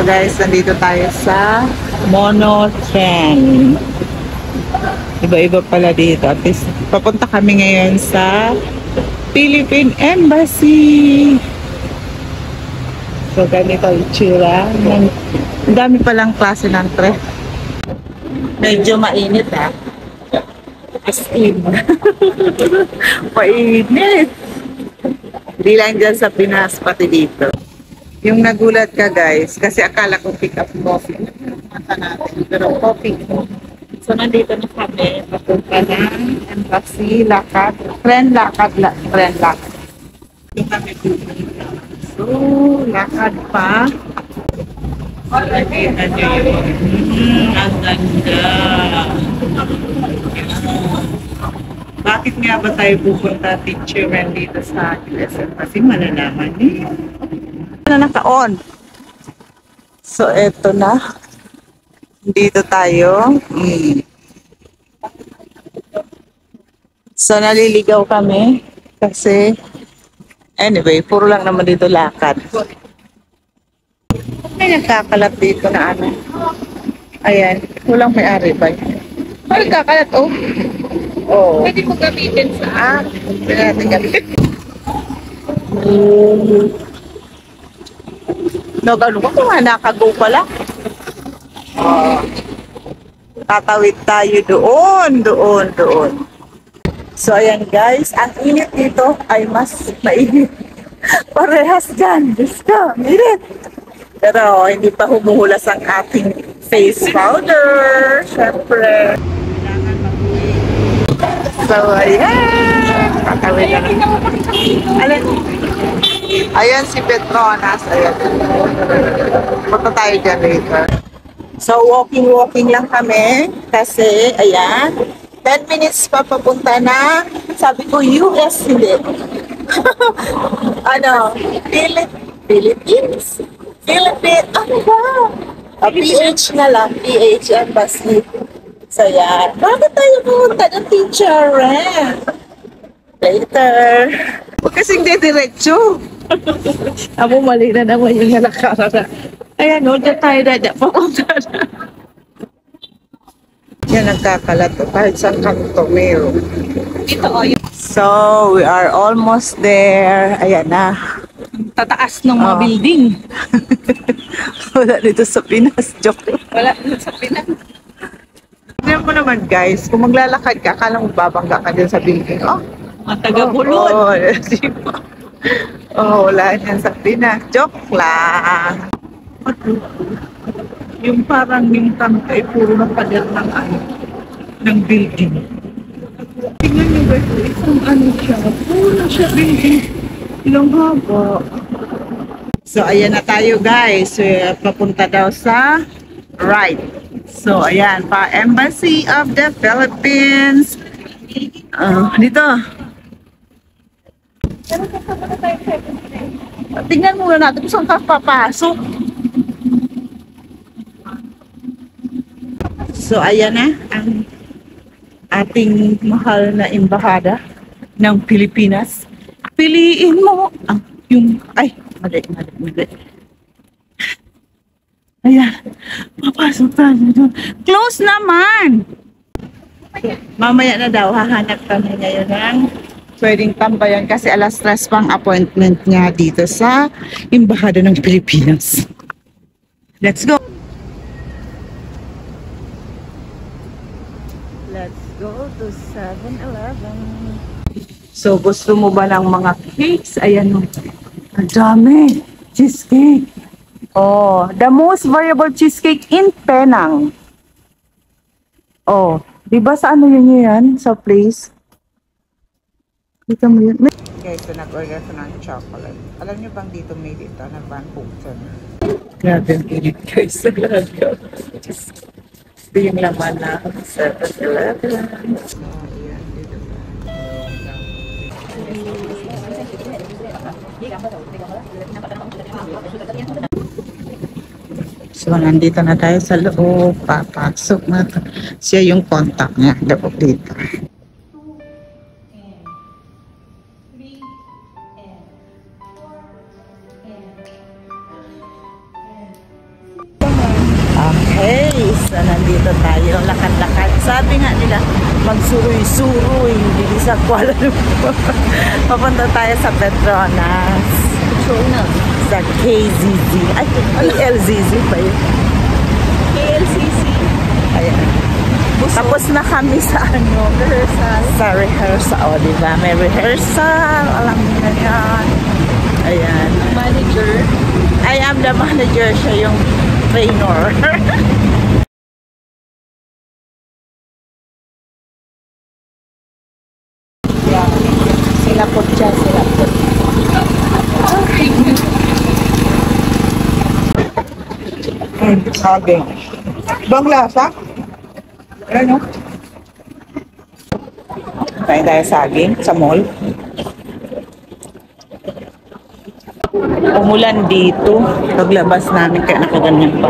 guys, nandito tayo sa Mono-Chen. Iba-iba pala dito. At least, papunta kami ngayon sa Philippine Embassy. So, ganito yung itsura. Ang dami palang klase ng tre. Medyo mainit As in. Mainit. Hindi lang dyan sa Pinas, pati dito. Yung nagulat ka guys, kasi akala ko pick up coffee. Mata natin, pero coffee. So, nandito na kami. Papunta ng embassy, lakad. Tren lakad. Yung kami pupunta. So, lakad pa. Nakita nyo yun. Ang ganda. Bakit nga ba tayo pupunta teacher dito sa US Embassy? Malalaman niyo. Naka-on. So, eto na. Dito tayo. So, naliligaw kami. Kasi, anyway, puro lang naman dito lakad. May nagkakalat dito na ano. Ayan. Walang may-ari ba? May nagkakalat, oh. Oh. Pwede mo gamitin sa pwede natin gamitin. Nag-ano ko kung nakagaw pala. Tatawid tayo doon. So, ayan guys, ang init dito ay mas mainit. Parehas dyan. Diyos ko, init. Pero hindi pa humuhulas ang ating face powder. Siyempre. So, ayan. Tatawid na lang. Ayan si Petronas. Ayan. Punta tayo dyan later. So, walking lang kami. Kasi, ayan. 10 minutes pa papunta na. Sabi ko, US, hindi. Philippines. Ano ba? PH na lang. PH Embassy. So, yan. Bakit tayo pumunta ng teacher? Later. Huwag kasing dediretso. Amo, mali na naman yung nalakara. Ayan, huwag na tayo na. Papunta na. Yan, nagkakalat. Kahit sa kanto, meron. So, we are almost there. Ayan na. Tataas ng mga building. Wala dito sa Pinas. Joke. Wala dito sa Pinas. Tignan mo naman guys, kung maglalakad ka, akala mo babangga ka din sa building. Mga taga-bulod. Wala yan sa Pinas. Joke lang. Yung parang yung tangka ay puro na pader ng building. Tingnan nyo guys, isang siya. Puro na siya building. Ilang haba. So, ayan na tayo guys. Papunta daw sa right. So, ayan pa. Embassy of the Philippines. Dito. Tingnan muna natin kung saan ka papasok. So, ayan na ang ating mahal na embahada ng Pilipinas. Piliin mo ang mali. Ayan, papasok tayo doon. Close naman! Mamaya na daw, hahanap kami ngayon ng pwedeng tambayan kasi alas 3 pang appointment niya dito sa Embahada ng Pilipinas. Let's go! Let's go to 7-Eleven. So, gusto mo ba ng mga cakes? Ayan o. Ang dami. Cheesecake. The most variable cheesecake in Penang. Di ba sa ano yun yan? Sa place? Dito mo yun. Guys, so nag-order ko ng chocolate. Alam nyo bang dito made ito na Van Houten? Grabe ang init guys. Ito yung laman na 7-Eleven. So, nandito na tayo sa loob. Papasok na. Siya yung contact niya. Dapat dito. So, nandito tayo, lakad-lakad. Sabi nga nila, magsuroy-suroy, hindi sa Kuala Lumpur. Papunta tayo sa Petronas. Sa KZZ. Ay, KLZZ ba yun? KLCC. Ayan. Tapos na kami sa Rehearsal. sa rehearsal. O, diba? May rehearsal. Alam niyo na yan. Ayan. Manager. I am the manager. Siya yung trainer. Sila po dyan, sila po. Saging. Bang lasa? Ano? Kain tayo saging sa mall. Umulan dito. Paglabas namin kaya nakaganyan pa.